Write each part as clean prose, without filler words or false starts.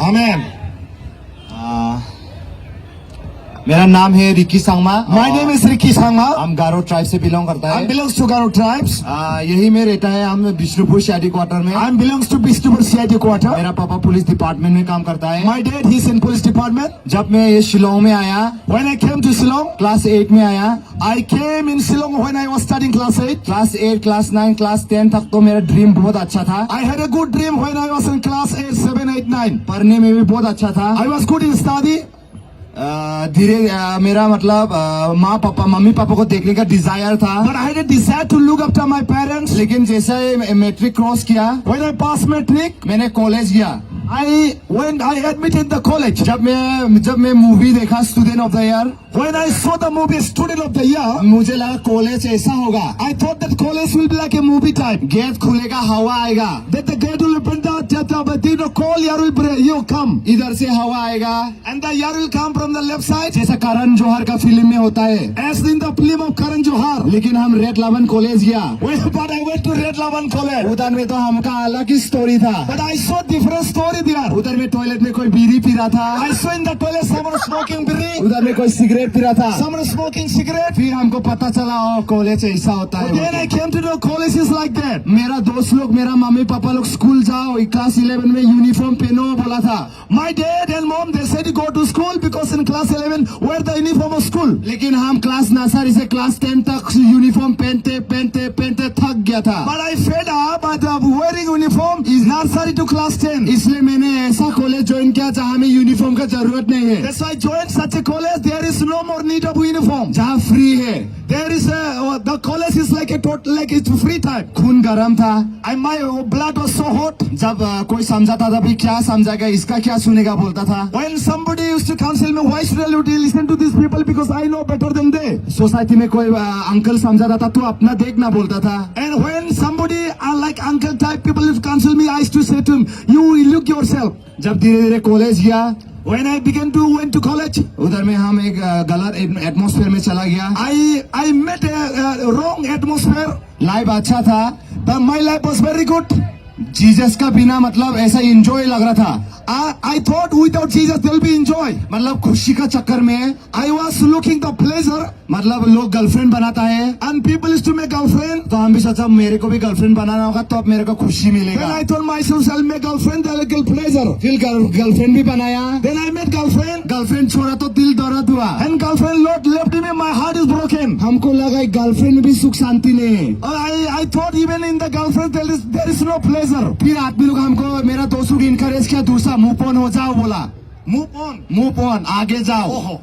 Amen. मेरा नाम है Ricky Sangma. My name is Ricky Sangma. हम गारो ट्राइब से बिलोंग करता I है। belongs to Garo tribes. यही में रहता है, हम बिष्णुपुर शादी क्वार्टर में। I belongs to Bishnupur CID quarter. मेरा पापा पुलिस डिपार्टमेंट में काम करता है। My dad, he's in police department. जब मैं ये शिलोंग में आया, When I came to Shillong, class 8 में आया, I came in Shillong when I was studying class 8. Class 8, class 9, class 10 तक तो मेरा ड्रीम बहुत अच्छा था। I had a good dream when I was in class 8, 7, 8, 9. पढ़ने में भी बहुत अच्छा था। I was good in study. धीरे मेरा मतलब माँ पापा मम्मी पापा को देखने का डिजायर था। But I had a desire to look after my parents. लेकिन जैसा मैट्रिक क्रॉस किया, When I passed matric, मैंने कॉलेज गया। when I admitted the college, जब मैं मूवी देखा student of the year, when I saw the movie Student of the Year, मुझे लगा कॉलेज ऐसा होगा, I thought that college will be like a movie type. Gate खुलेगा, हवा आएगा, That the gate will open, the call air will break, you come. इधर से हवा आएगा, And the air will come from the left side. जैसा करण जौहर का film में होता है। As in the film of Karan Johar. लेकिन हम रेड लवन कॉलेज गया, But I went to Red Lavan College. उधर में तो हमका अलग ही स्टोरी था। But I saw different story there. उधर में टॉयलेट में कोई बीड़ी पी रहा था, I saw in the toilet someone smoking biri, उधर में कोई सिगरेट पी रहा था। someone smoking cigarette. फिर हमको पता चला कॉलेज ऐसा होता है। Then I came to know college is like that. मेरा दोस्त लोग, मेरा मम्मी पापा लोग स्कूल जाओ, क्लास 11 में यूनिफॉर्म पहनो बोला था। My dad and mom, they said you go to school because in class 11 wear the uniform of school. लेकिन हम क्लास नर्सरी से क्लास 10 तक यूनिफॉर्म पहनते थक गया था। But I fed up at wearing uniform is nursery to class 10. इसलिए मैंने ऐसा कॉलेज ज्वाइन किया जहाँ में यूनिफॉर्म का जरूरत नहीं है, That's why I joined such a college. There is no more need of uniform. जहाँ फ्री है। There is the college is like a total, like it's free time. खून गर्म था। And my blood was so hot. जब कोई समझाता था भी क्या समझाएगा, इसका क्या सुनेगा बोलता था। When somebody used to counsel me, why should I listen to these people because I know better than they. Society में कोई अंकल समझाता था, तू अपना देखना बोलता था। And when somebody like uncle type people used to counsel me, I used to say to him, you look yourself. जब धीरे धीरे कॉलेज गया, When I went to college, उधर में हम एक गलत एटमॉस्फेयर में चला गया। I met a wrong atmosphere. Life अच्छा था, But my life was very good. Jesus का बिना मतलब ऐसा इंजॉय लग रहा था। I thought without Jesus there will be enjoy. मतलब खुशी का चक्कर में I was looking the pleasure. मतलब लोग गर्लफ्रेंड बनाता है, And people used to make girlfriend. तो हम भी सोचा मेरे को भी गर्लफ्रेंड बनाना होगा तो अब मेरे को खुशी Then मिलेगा। I told myself I'll make girlfriend, I'll get pleasure. फिर गर्लफ्रेंड भी बनाया, Then I met girlfriend. Girlfriend छोड़ा तो दिल दर्द हुआ। And girlfriend Lord left me, my heart is broken. हमको लगा गर्लफ्रेंड में भी सुख शांति नहीं है। I thought even in the girlfriend there is no pleasure. फिर आदमी लोग हमको, मेरा दोस्तों को इनकरेज किया, दूसरा मूव ऑन हो जाओ बोला। मूव ऑन, आगे जाओ। Oh.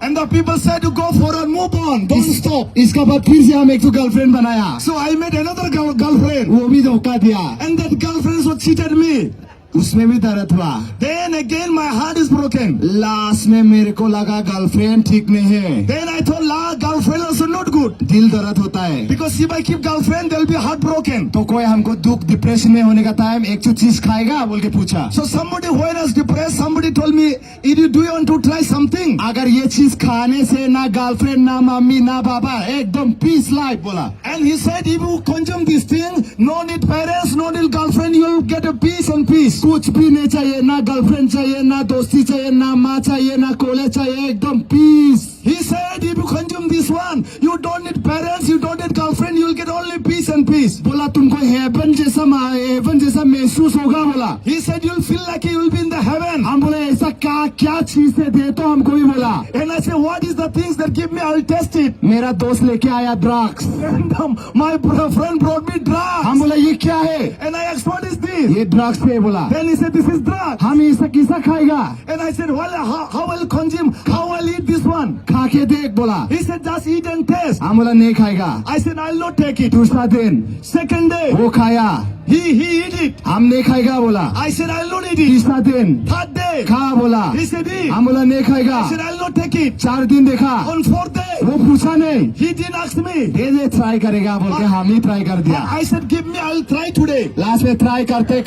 And the people said to go forward, move on, don't stop. इसका बाद फिर से हम एक तो गर्लफ्रेंड बनाया, So I met another girlfriend. वो भी धोखा दिया, And that girlfriend so cheated me. उसमें भी दर्द हुआ। Then again my heart is broken. Last में मेरे को लगा गर्लफ्रेंड ठीक नहीं है, Then I thought, girlfriend also not good. दिल दर्द होता है। Because if I keep girlfriend, there will be heartbroken. तो कोई हमको दुख डिप्रेशन में होने का टाइम एक चीज खाएगा बोल के पूछा। So somebody when I was depressed, somebody told me, do you want to try something? अगर ये चीज खाने से ना गर्लफ्रेंड ना मम्मी ना पापा, एकदम पीस लाइफ बोला। And he said, if you consume this thing, no need parents, no need girlfriend, you will get a peace and peace. कुछ भी नहीं चाहिए, ना गर्लफ्रेंड चाहिए, ना दोस्ती चाहिए, ना माँ चाहिए, ना कॉलेज चाहिए, एकदम piece. He said, if you consume this one, you don't need parents, you don't need girlfriend, you will get only peace and peace. बोला तुमको हेवन जैसा महसूस होगा बोला। He said, you will feel like you will be in the heaven. हम बोले ऐसा क्या चीज से दे, तो हमको भी बोला। And I said, what is the things that give me? I will test it. मेरा दोस्त लेके आया drugs, And my friend brought me drugs. हम बोला ये क्या है? And I asked, what is this? ये ड्रग्स पे बोला। Then he said, this is drugs. हम ऐसा किसा खाएगा? And I said, well, how will consume? How will eat this one? खा के देख बोला। He said, just eat and taste. हम बोला नहीं खाएगा। I said, I'll not take it. दूसरा दिन Second day, वो खाया, he eat it. हम नहीं खाएगा बोला। I said, I'll not eat it. तीसरा दिन Third day, खा बोला, he said, eat. हम बोला नहीं खाएगा। I said, I'll not take it. 4 दिन देखा, On fourth day, वो पूछा नहीं, he didn't ask me. ये ट्राई करेगा बोल के हम ही ट्राई कर दिया। I said, give me, I'll try today. Last में ट्राई करते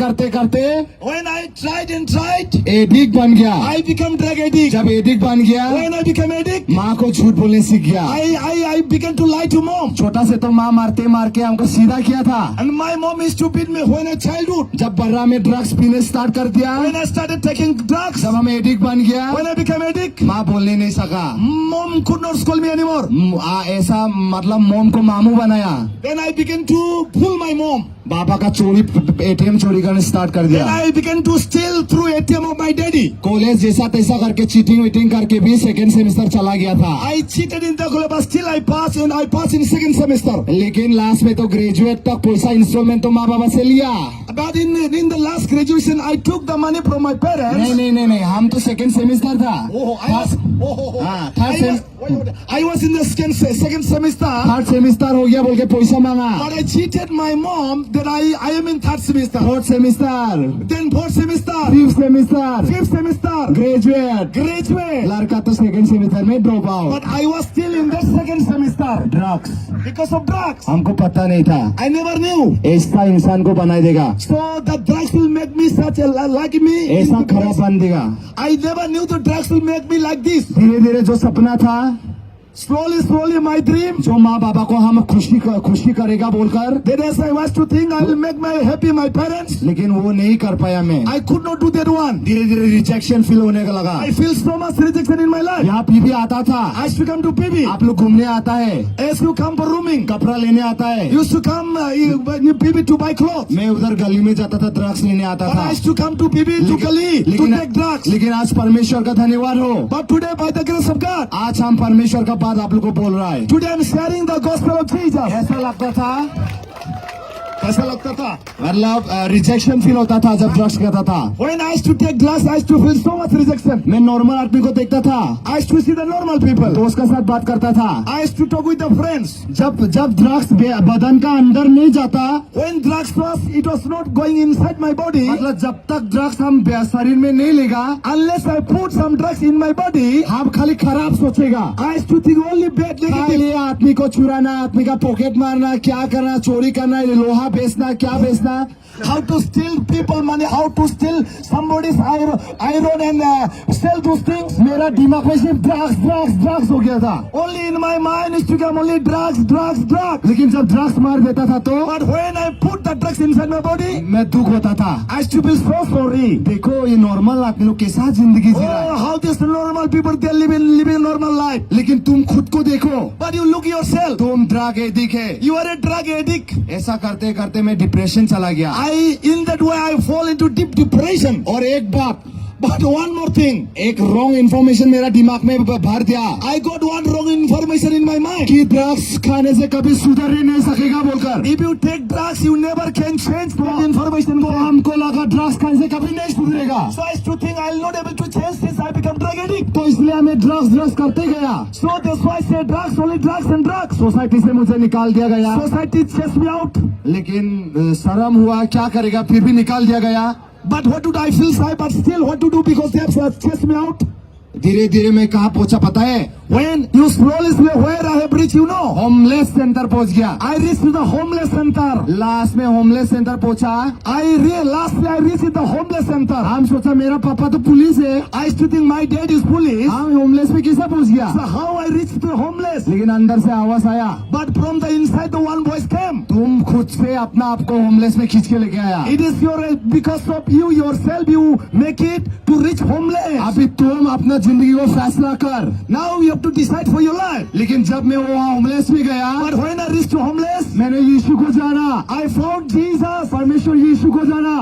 When I tried and tried, addict बन गया। I became drug addict. जब एडिक्ट बन गया, When I became addict, माँ को झूठ बोलने सीख गया। I began to lie to mom. छोटा से तो माँ मार के हमको सीधा किया था। And my mom used to beat me when I childhood. जब बर्रा में ड्रग्स पीने स्टार्ट कर दिया, When I started taking drugs, जब हम एडिक्ट बन गया, when I became addict, माँ बोलने नहीं सका। mom could not scold me anymore. ऐसा मतलब मोम को मामू बनाया। Then I began to fool my mom. बाबा का चोरी, एटीएम चोरी करना स्टार्ट कर Then दिया। I began to steal through ATM of my daddy. College जैसा तैसा करके चीटिंग वीटिंग करके भी सेकंड सेमेस्टर चला गया था। I cheated in the college, but still I passed, and I passed in second semester. लेकिन लास्ट में तो ग्रेजुएट तक पैसा इंस्टॉलमेंट तो माँ बाबा से लिया। But in the last graduation, I took the money from my parents. नहीं, हम तो सेकंड सेमेस्टर था। Oh, I was in the second semester. Third semester हो गया बोल के पैसा मांगा। But I cheated my mom that I am in third semester. Fourth semester, Then fourth semester, fifth semester, fifth semester, graduate. graduate. लड़का तो second semester में drop out. But I was still in that second semester drugs because of drugs. हमको पता नहीं था, I never knew. ऐसा इंसान को बनाई देगा, So the drugs will make me such a like me. ऐसा खराब बन देगा। I never knew the drugs will make me like this. धीरे धीरे जो सपना था, Slowly, my dream. जो माँ बाबा को हम खुशी करेगा बोलकर, Then as I was to think, I will make my happy my parents. लेकिन वो नहीं कर पाया मैं। I could not do that one. धीरे धीरे रिजेक्शन फील होने का लगा। I feel so much rejection in my life. यहाँ पीवी आता था, I used to come to PB. आप लोग घूमने आता है, I used to come for rooming. कपड़ा लेने आता है। Used to come PB to buy clothes. मैं उधर गली में जाता था, ड्रग्स लेने आता But था। I used to come to PB to Kali to take drugs. लेकिन आज परमेश्वर का धन्यवाद हो, But today, by the grace of God, आज हम परमेश्वर का बात आप लोग को बोल रहा है। today I'm sharing the gospel of Jesus. ऐसा लगता था, कैसा लगता था? मतलब रिजेक्शन फील होता था जब ड्रग्स करता था। When I used to take drugs, I used to feel so much rejection. मैं नॉर्मल आदमी को देखता था, I used to see the normal people. दोस्त के साथ बात करता था। I used to talk with the friends. जब ड्रग्स बदन का अंदर नहीं जाता, When drugs it was not going inside my body. मतलब जब तक ड्रग्स हम शरीर में नहीं लेगा, Unless I put some drugs in my body, हम खाली खराब सोचेगा। I used to think only bad, negative. खाली आदमी को चुराना, आदमी का पॉकेट मारना, क्या करना, चोरी करना, लोहा बेचना, क्या बेचना, How to steal people money, how to steal somebody's iron and sell those things. मेरा दिमाग में सिर्फ ड्रग्स हो गया था। Only in my mind is to come only drugs. लेकिन जब ड्रग्स मार देता था तो But when I put the drugs inside my body, मैं दुख होता था। I used to feel so sorry. देखो ये नॉर्मल आदमी लोग के साथ जिंदगी जी रहा है, Oh, how this normal people they living normal life. लेकिन तुम खुद को देखो, But you look yourself. तुम ड्रग एडिक्ट है। You are a drug addict. ऐसा करते करते मैं डिप्रेशन चला गया। In that way I fall into deep depression. और एक बात, But one more thing, एक रॉन्ग इन्फॉर्मेशन मेरा दिमाग में भर दिया I got one wrong information in my mind. कि ड्रग्स खाने से कभी सुधर ही नहीं सकेगा बोलकर। If you take drugs, you never can change that information. तो हमको लगा ड्रग्स खाने से कभी नहीं सुधरेगा, So I used to think I'll not able to change since I become drug addict. तो इसलिए मैं ड्रग्स करते गया। So that's why I say drugs, only drugs and drugs. Society से मुझे निकाल दिया गया, Society chased me out. लेकिन शर्म हुआ, क्या करेगा, फिर भी निकाल दिया गया। But what did I feel shy? But still, what to do because they have chased me out? धीरे धीरे मैं कहाँ पहुंचा पता है? When you slowly, where I have reached, you know. Homeless centre पहुंच गया। I reached to the homeless center. Last में होमलेस सेंटर पहुंचा। Lastly, I reached the homeless center. हम सोचा मेरा पापा तो पुलिस है, I used to think my dad is police. हम होमलेस में कैसे पहुंच गया? So how I reached to homeless? लेकिन अंदर से आवाज आया, But from the inside, the one voice came. तुम खुद से अपना आपको होमलेस में खींच के लेके आया। It is because of you yourself you make it to reach homeless. अभी तुम अपना जिंदगी को फैसला कर। Now you have to decide for your life. लेकिन जब मैं वहाँ होमलेस में गया, But when I reached to homeless, मैंने यीशु को जाना, I found Jesus. परमेश्वर यीशु को जाना।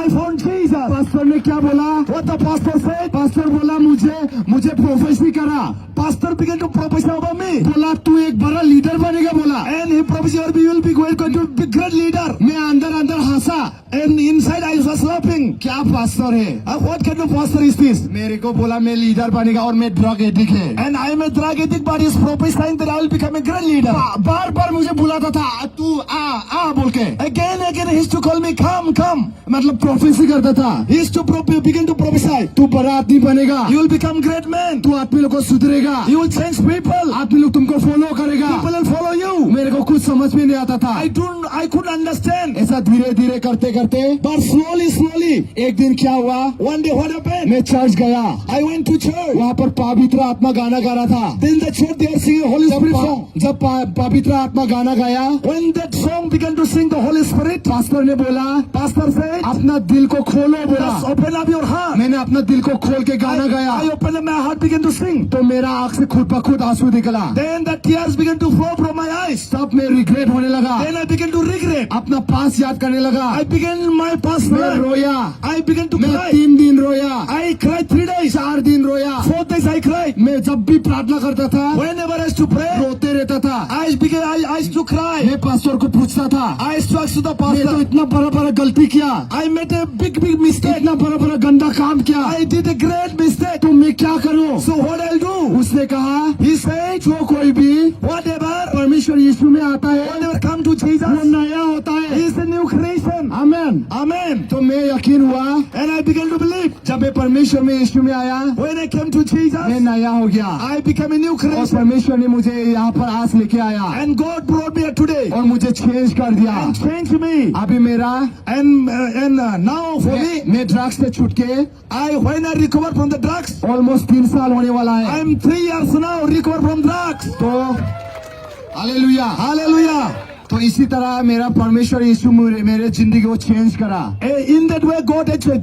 I found Jesus. पास्टर ने क्या बोला? What the pastor said? Pastor बोला मुझे प्रोफेसी करा। Pastor began to prophesy over me. बोला तू एक बड़ा लीडर बनेगा बोला। And he prophesied you will be going to be great leader. मैं अंदर हंसा, And inside I was laughing. क्या पास्टर है? What kind of pastor is this? मेरे को बोला मैं लीडर बनेगा और मैं ड्रग एडिक्ट है। And I am a drug addict, but he is prophesying that I will become a great leader. बार बार मुझे बुलाता था, तू आ बोल के। Again he used to call me, come. मतलब प्रोफेसी करता था, He used to begin to prophesy. तू बड़ा आदमी बनेगा, You will become great man. तू आदमी लोग को सुधरेगा, You will change people. आदमी लोग तुमको फॉलो करेगा। People will follow you. मेरे को कुछ समझ में नहीं आता था। I couldn't understand. ऐसा धीरे धीरे करते करते, but slowly, एक दिन क्या हुआ, one day what happened? मैं चर्च गया, I went to church. वहाँ पर पवित्र आत्मा गाना गा रहा था। Then the church they are singing Holy Spirit song. जब पवित्र आत्मा गाना गाया, When that song began to sing the Holy Spirit, pastor ने बोला, pastor said, अपना दिल को खोलो, बोला। just open up your heart. मैंने अपना दिल को खोल के गाना गाया, I opened up my heart, began to sing. तो मेरा आंख से खुद ब खुद आंसू निकला। Then the tears began to flow from my eyes. तब मैं रिग्रेट होने लगा, Then I began to regret. अपना पास याद करने लगा। I began my past मैं life. रोया, I began to मैं cry. 3 दिन रोया, I cried 3 days. 4 दिन रोया। 4 days I cried. मैं जब भी प्रार्थना करता था, Whenever I used to pray, रोते रहता था। I used to cry. मैं पास्टर को पूछता था, I used to ask to the मैं तो pastor. इतना बड़ा गलती किया, I made a big mistake. इतना बड़ा गंदा काम किया, I did a great mistake. तो मैं क्या करूं? So what I'll do? उसने कहा, He said, जो कोई भी whatever, परमेश्वर यीशु में आता है, whenever come to वो Jesus, नया होता he है। is a new creation. Amen. Amen. तो मैं यकीन हुआ, And I began to believe. जब मैं परमेश्वर में यीशु में आया, When I came to Jesus, मैं नया हो गया, I became a new और creation. परमेश्वर ने मुझे यहाँ पर आस लेके आया And God brought me here today और मुझे चेंज कर दिया। and changed me. अभी मेरा And now for me, मैं ड्रग्स से छूट के when I recover from the drugs, almost 3 साल होने वाला है। I'm 3 years now recover from drugs. तो हालेलुया। Hallelujah. तो इसी तरह मेरा परमेश्वर यीशु मेरे जिंदगी को चेंज करा। In that way,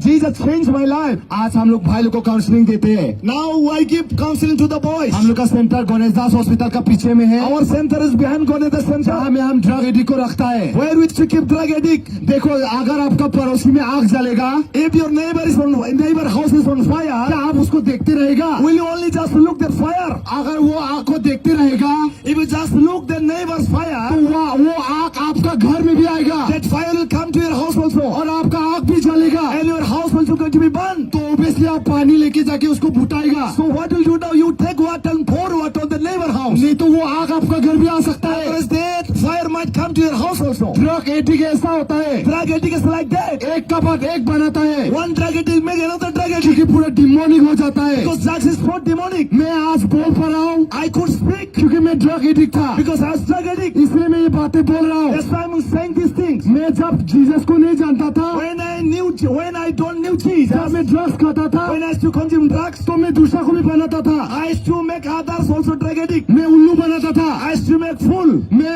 Jesus changed my life. आज हम लोग भाई लोग को काउंसलिंग देते हैं। Now I give counseling to the boys. हम लोग का सेंटर गणेश दास हॉस्पिटल का पीछे में है, Our center is behind Goneta जहाँ Center, में हम ड्रग एडिक्ट को रखता है। where we keep drug addict. देखो, अगर आपका पड़ोसी में आग जलेगा, If your neighbor house is on क्या fire, आप उसको देखते रहेगा? will you only just look that fire? अगर वो आग को देखते रहेगा, If you just look the neighbor's तो fire, वो आग आपका घर में भी आएगा that fire will come to your house also, और आपका आग भी जलेगा। and your house also going to be burned. तो ऑब्वियसली आप पानी लेके जाके उसको बुटाएगा, So what will you do? You take water and pour water on the neighbor house. नहीं तो वो आग आपका घर भी आ सकता है। Otherwise, that fire might come to your house also. Drug addict ऐसा होता है, Drug addict is like that. एक का बाद एक बनाता है, One drug addict make another drug addict. क्योंकि पूरा डिमोनिक हो जाता है। Because drugs is so demonic. मैं आज बोल पा रहा हूँ I could speak क्योंकि मैं ड्रग एडिक्ट था, because I was drug addict. इसलिए मैं ये बातें बोल रहा हूँ। That's why I'm saying these things. मैं जब जीसस को नहीं जानता था, When I don't knew Jesus, जब मैं ड्रग्स खाता था, when I used to consume drugs, तो मैं दूसरा को भी बनाता था, I used to make others also drug addict. मैं उल्लू बनाता था, I used to make fool. मैं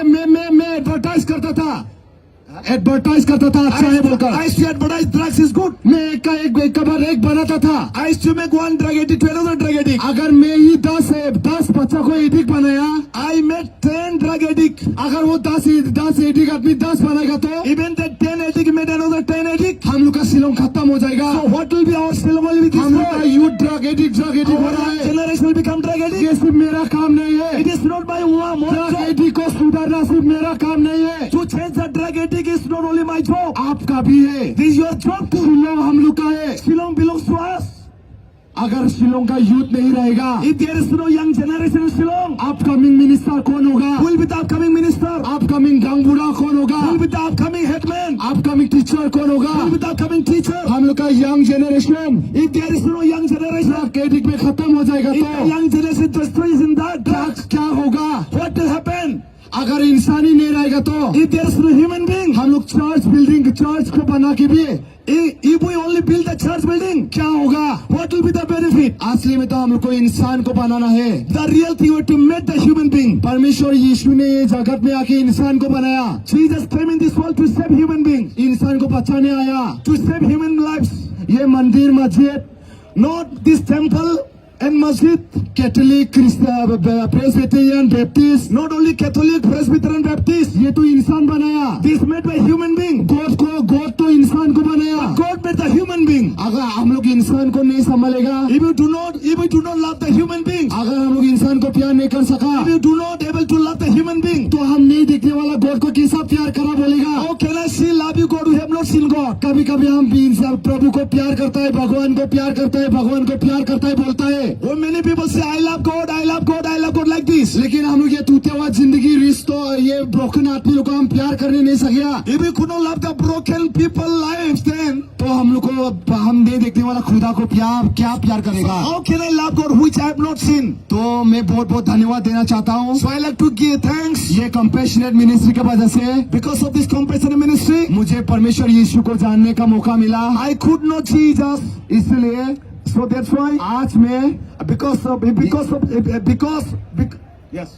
एडवर्टाइज करता था, अच्छा है बोलकर। I used to advertise drugs is good. मैं एक का बाद एक बनाता था। I used to make one drug addict to another drug addict. अगर मैं ही 10 बच्चा को एडिक्ट बनाया, I made 10 drug addict. अगर वो 10 एडिक्ट आदमी 10 बनाएगा, तो Even that 10 addict made another 10 addict. हम लोग का शिलोंग खत्म हो जाएगा। So what will be our syllable with this हम लोग का word? यूथ ड्रग एडिक्ट हो रहा Our है। generation will become drug addict. ये सिर्फ मेरा काम नहीं है, It is not my one. Drug addict को सुधारना सिर्फ मेरा काम नहीं है, To change the drug addict is not only my job. आपका भी है। This is your job too. Shillong हम लोग का है। Shillong belongs to us. अगर शिलोंग का यूथ नहीं रहेगा, If there is no young generation in Shillong, upcoming minister कौन होगा? who will be the upcoming minister? Upcoming गंगबुढ़ा कौन होगा? Who will be the upcoming headman? Upcoming teacher कौन होगा? Who will be the upcoming teacher? हम लोग का young generation If there is no young generation, drug addict में खत्म हो जाएगा, if the तो young generation destroys in that drugs, क्या होगा? what will happen? अगर इंसान ही नहीं रहेगा, तो If there is no human being, हम लोग चर्च को बना के भी if we only build the church building, क्या होगा? what will be the benefit? असली में तो हम लोग को इंसान को बनाना है। The real thing was to make the human being. परमेश्वर यीशु ने ये जगत में आके इंसान को बनाया, Jesus came in this world to save human beings, इंसान को बचाने आया। to save human lives. ये मंदिर मस्जिद Not this temple and masjid, Catholic Presbyterian Baptist, not only Catholic, Presbyterian, Baptist. ये तो इंसान बनाया। This made by human being. God तो इंसान को बनाया। God made the human being. अगर हम लोग इंसान को नहीं संभालेगा, If you do not love the human being, अगर हम लोग इंसान को प्यार नहीं कर सका, if you do not able to love the human being, तो हम नहीं दिखने वाला गॉड को कैसा प्यार करा बोलेगा? how can I still love you, God, who have not seen God? कभी कभी हम भी इंसान प्रभु को प्यार करता है, भगवान को प्यार करता है, भगवान को प्यार करता है बोलता है, When many people say, I love God, I love God, I love God like this. लेकिन हम लोग ये टूटेवाद जिंदगी रिश्तों ये ब्रोकन आदमी लोग को हम प्यार करने नहीं सकिया, If we could not love the broken people lives, then तो हम लोग को हम नहीं देखने वाला खुदा को क्या प्यार करेगा। how can I love God which I have not seen? तो मैं बहुत बहुत धन्यवाद देना चाहता हूँ So I like to give thanks ये कंपैशनेट मिनिस्ट्री की वजह से because of this compassionate ministry. मुझे परमेश्वर यीशु को जानने का मौका मिला, I could not see Jesus. इसलिए So that's why आज मैं yes,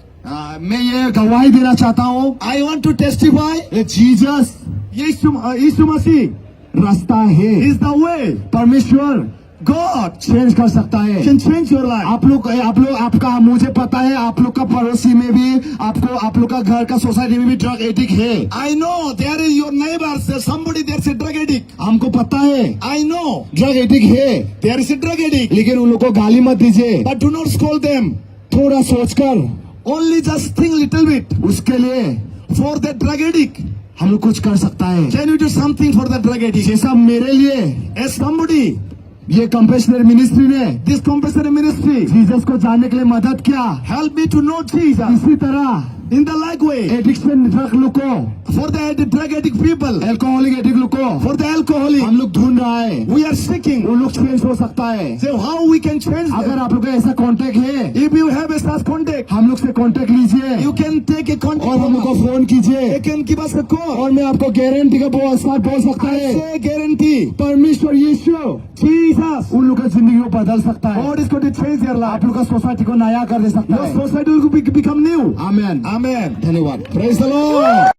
मैं ये गवाही देना चाहता हूँ, I want to testify. Jesus Yeshu Masih रास्ता है, is the way. परमेश्वर God चेंज कर सकता है। can change your life. आप लोग आपका मुझे पता है आप लोग का पड़ोसी में भी आप लोग का घर का सोसाइटी में भी ड्रग एडिक्ट है। I know there is your neighbors. There's somebody there's a drug addict. हमको पता है I know ड्रग एडिक्ट है, there is a drug addict. लेकिन उन लोग को गाली मत दीजिए, But do not scold them. थोड़ा सोचकर Only just think little bit. उसके लिए For the drug addict, हम लोग कुछ कर सकता है। can you do something for the drug addict? जैसा मेरे लिए As somebody, ये कंपैशनेट मिनिस्ट्री ने this compassionate ministry जीसस को जानने के लिए मदद किया, help me to know Jesus. इसी तरह In the like way, addiction drug लोग को, for the drug addict people, alcoholic addict लोग को for the alcoholic, हम लोग ढूंढ रहा है, we are seeking. वो लोग चेंज हो सकता है। So how we can change अगर them? आप लोग का ऐसा कांटेक्ट है, If you have a such contact, हम लोग से कांटेक्ट लीजिए you can take a contact और हम from लोग को us. फोन कीजिए, They can give us a call. और मैं आपको गारंटी का बोल सकता I है, say guarantee, परमेश्वर यीशु Jesus, उन लोग का जिंदगी को बदल सकता है, God is going to change their life. आप लोग का सोसाइटी को नया कर दे सकता Your है। society will become new. Amen, Amen. धन्यवाद, प्रेज द लॉर्ड।